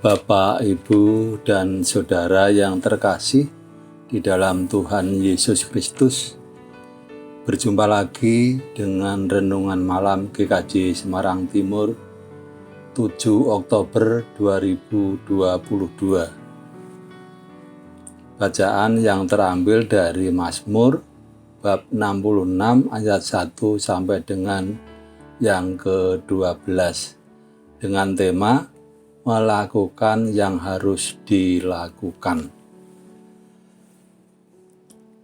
Bapak, Ibu, dan Saudara yang terkasih di dalam Tuhan Yesus Kristus, berjumpa lagi dengan Renungan Malam GKJ Semarang Timur 7 Oktober 2022. Bacaan yang terambil dari Mazmur bab 66 ayat 1 sampai dengan yang ke-12 dengan tema melakukan yang harus dilakukan.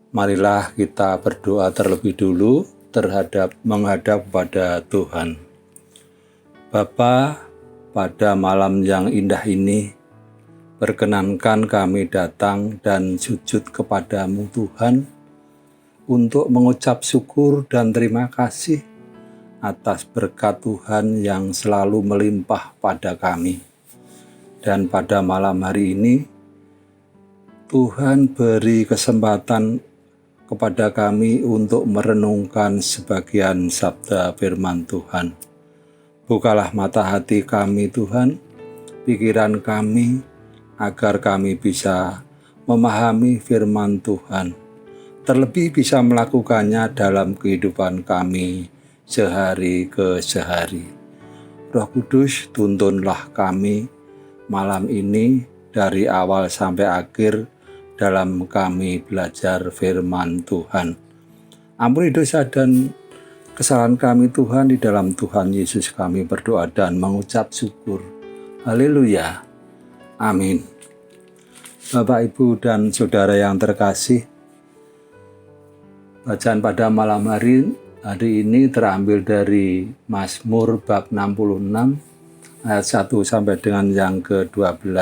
Marilah kita berdoa terlebih dulu menghadap kepada Tuhan. Bapa, pada malam yang indah ini, perkenankan kami datang dan sujud kepadamu Tuhan untuk mengucap syukur dan terima kasih atas berkat Tuhan yang selalu melimpah pada kami. Dan pada malam hari ini, Tuhan beri kesempatan kepada kami untuk merenungkan sebagian sabda firman Tuhan. Bukalah mata hati kami Tuhan, pikiran kami, agar kami bisa memahami firman Tuhan, terlebih bisa melakukannya dalam kehidupan kami sehari ke sehari. Roh Kudus, tuntunlah kami malam ini dari awal sampai akhir dalam kami belajar firman Tuhan. Ampuni dosa dan kesalahan kami Tuhan, di dalam Tuhan Yesus kami berdoa dan mengucap syukur. Haleluya. Amin. Bapak, Ibu, dan Saudara yang terkasih, bacaan pada malam hari ini terambil dari Mazmur bab 66 ayat 1 sampai dengan yang ke-12.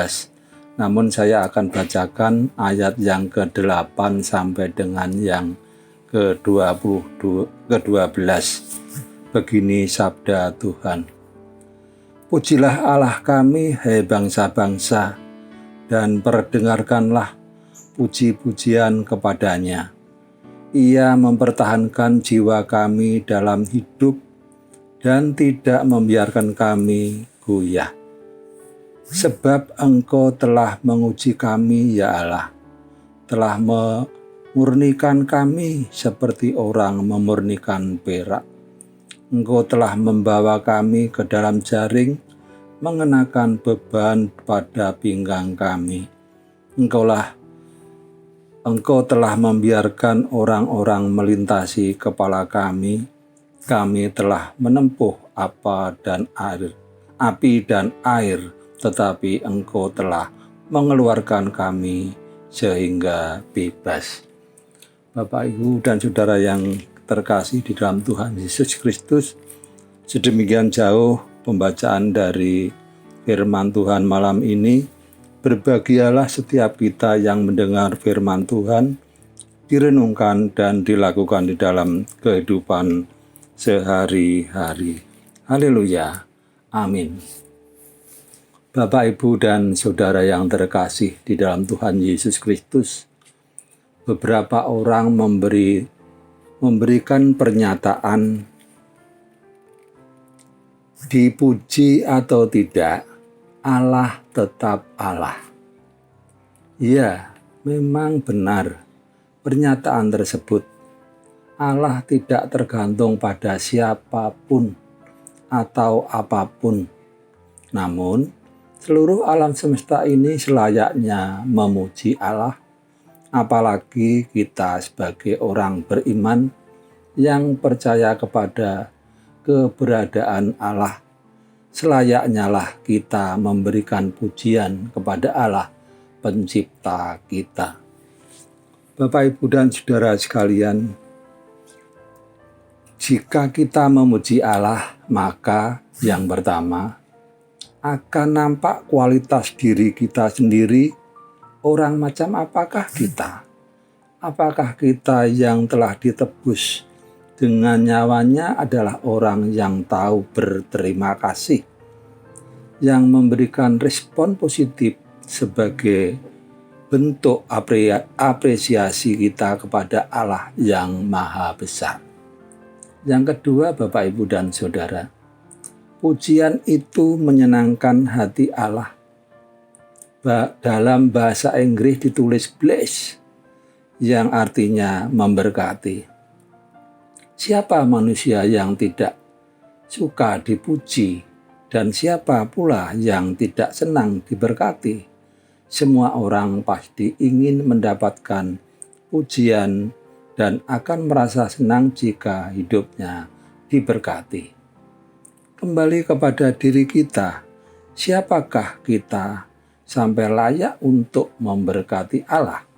Namun saya akan bacakan ayat yang ke-8 sampai dengan yang ke-12. Begini sabda Tuhan. Pujilah Allah kami, hai bangsa-bangsa, dan perdengarkanlah puji-pujian kepadanya. Ia mempertahankan jiwa kami dalam hidup dan tidak membiarkan kami goyah. Sebab Engkau telah menguji kami, ya Allah, telah memurnikan kami seperti orang memurnikan perak. Engkau telah membawa kami ke dalam jaring, mengenakan beban pada pinggang kami. Engkau telah membiarkan orang-orang melintasi kepala kami. Kami telah menempuh api dan air, tetapi Engkau telah mengeluarkan kami sehingga bebas. Bapak, Ibu, dan Saudara yang terkasih di dalam Tuhan Yesus Kristus, sedemikian jauh pembacaan dari firman Tuhan malam ini. Berbahagialah setiap kita yang mendengar firman Tuhan, direnungkan dan dilakukan di dalam kehidupan sehari-hari. Haleluya. Amin. Bapak, Ibu, dan Saudara yang terkasih di dalam Tuhan Yesus Kristus, beberapa orang memberikan pernyataan, dipuji atau tidak, Allah tetap Allah. Ya, memang benar pernyataan tersebut. Allah tidak tergantung pada siapapun atau apapun. Namun, seluruh alam semesta ini selayaknya memuji Allah, apalagi kita sebagai orang beriman yang percaya kepada keberadaan Allah. Selayaknya lah kita memberikan pujian kepada Allah, pencipta kita. Bapak, Ibu, dan Saudara sekalian, jika kita memuji Allah, maka yang pertama akan nampak kualitas diri kita sendiri. Orang macam apakah kita? Apakah kita yang telah ditebus dengan nyawanya adalah orang yang tahu berterima kasih, yang memberikan respon positif sebagai bentuk apresiasi kita kepada Allah yang Maha Besar. Yang kedua, Bapak, Ibu, dan Saudara, pujian itu menyenangkan hati Allah. dalam bahasa Inggris ditulis bless, yang artinya memberkati. Siapa manusia yang tidak suka dipuji, dan siapa pula yang tidak senang diberkati? Semua orang pasti ingin mendapatkan pujian dan akan merasa senang jika hidupnya diberkati. Kembali kepada diri kita, siapakah kita sampai layak untuk memberkati Allah?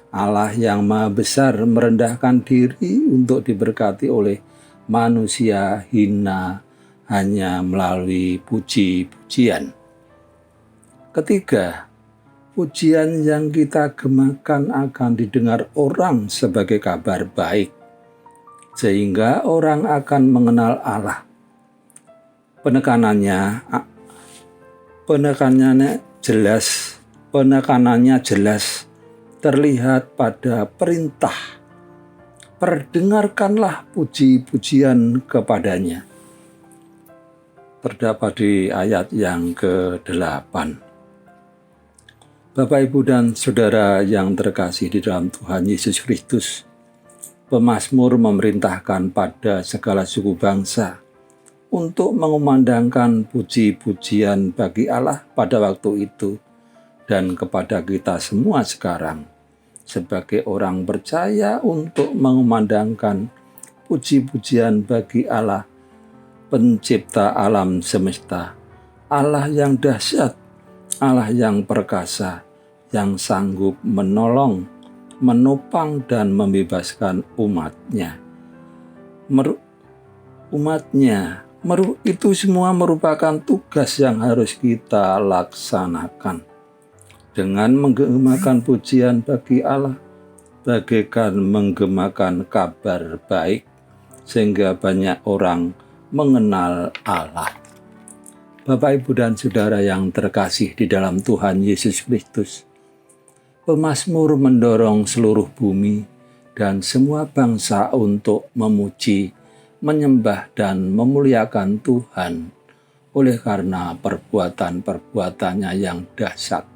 Allah yang Maha Besar merendahkan diri untuk diberkati oleh manusia hina hanya melalui puji-pujian. Ketiga, pujian yang kita gemakan akan didengar orang sebagai kabar baik, sehingga orang akan mengenal Allah. Penekanannya jelas terlihat pada perintah, perdengarkanlah puji-pujian kepadanya. Terdapat di ayat yang ke-8. Bapak, Ibu, dan Saudara yang terkasih di dalam Tuhan Yesus Kristus, pemazmur memerintahkan pada segala suku bangsa untuk mengumandangkan puji-pujian bagi Allah pada waktu itu dan kepada kita semua sekarang sebagai orang percaya untuk mengumandangkan puji-pujian bagi Allah, pencipta alam semesta, Allah yang dahsyat, Allah yang perkasa, yang sanggup menolong, menopang dan membebaskan umatnya. Itu semua merupakan tugas yang harus kita laksanakan. Dengan menggemakan pujian bagi Allah, bagaikan menggemakan kabar baik, sehingga banyak orang mengenal Allah. Bapak, Ibu, dan Saudara yang terkasih di dalam Tuhan Yesus Kristus, pemazmur mendorong seluruh bumi dan semua bangsa untuk memuji, menyembah, dan memuliakan Tuhan oleh karena perbuatan-perbuatannya yang dahsyat.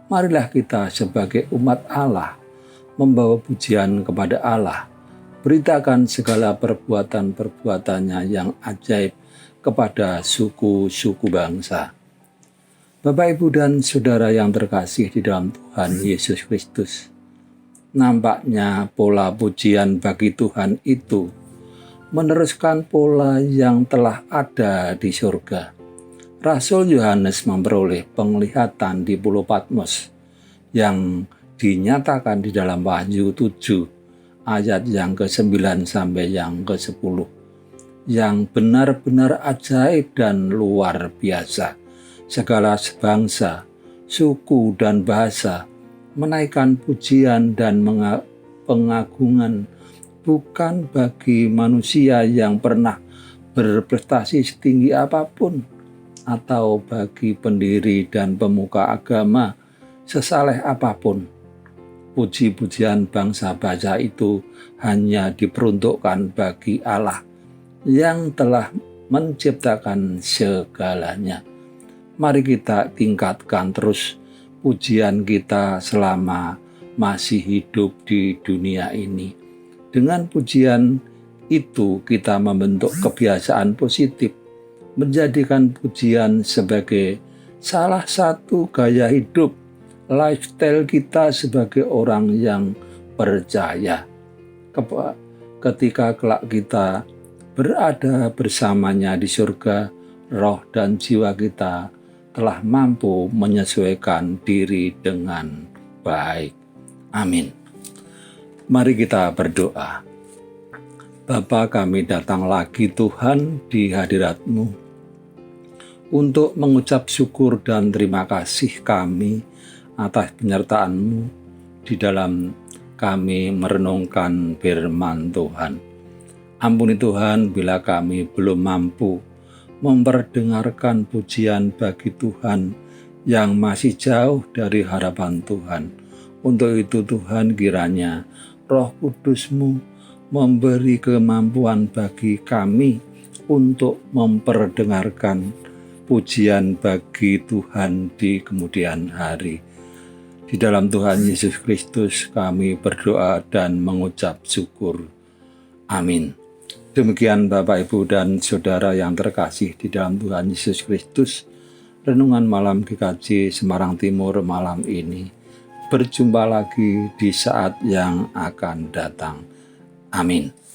Marilah kita sebagai umat Allah membawa pujian kepada Allah, beritakan segala perbuatan-perbuatannya yang ajaib kepada suku-suku bangsa. Bapak, Ibu, dan Saudara yang terkasih di dalam Tuhan Yesus Kristus, nampaknya pola pujian bagi Tuhan itu meneruskan pola yang telah ada di surga. Rasul Yohanes memperoleh penglihatan di Pulau Patmos yang dinyatakan di dalam Wahyu 7 ayat yang ke-9 sampai yang ke-10, yang benar-benar ajaib dan luar biasa. Segala bangsa, suku, dan bahasa menaikkan pujian dan pengagungan bukan bagi manusia yang pernah berprestasi setinggi apapun, atau bagi pendiri dan pemuka agama sesaleh apapun. Puji-pujian bangsa-bangsa itu hanya diperuntukkan bagi Allah yang telah menciptakan segalanya. Mari kita tingkatkan terus pujian kita selama masih hidup di dunia ini. Dengan pujian itu kita membentuk kebiasaan positif, menjadikan pujian sebagai salah satu gaya hidup, lifestyle kita sebagai orang yang percaya. Ketika kelak kita berada bersamanya di surga, roh dan jiwa kita telah mampu menyesuaikan diri dengan baik. Amin. Mari kita berdoa. Bapa, kami datang lagi Tuhan di hadirat-Mu untuk mengucap syukur dan terima kasih kami atas penyertaan-Mu di dalam kami merenungkan firman Tuhan. Ampuni Tuhan bila kami belum mampu memperdengarkan pujian bagi Tuhan yang masih jauh dari harapan Tuhan. Untuk itu Tuhan, kiranya Roh Kudus-Mu memberi kemampuan bagi kami untuk memperdengarkan pujian bagi Tuhan di kemudian hari. Di dalam Tuhan Yesus Kristus kami berdoa dan mengucap syukur. Amin. Demikian Bapak, Ibu, dan Saudara yang terkasih di dalam Tuhan Yesus Kristus, renungan malam GKJ Semarang Timur malam ini. Berjumpa lagi di saat yang akan datang. Amin.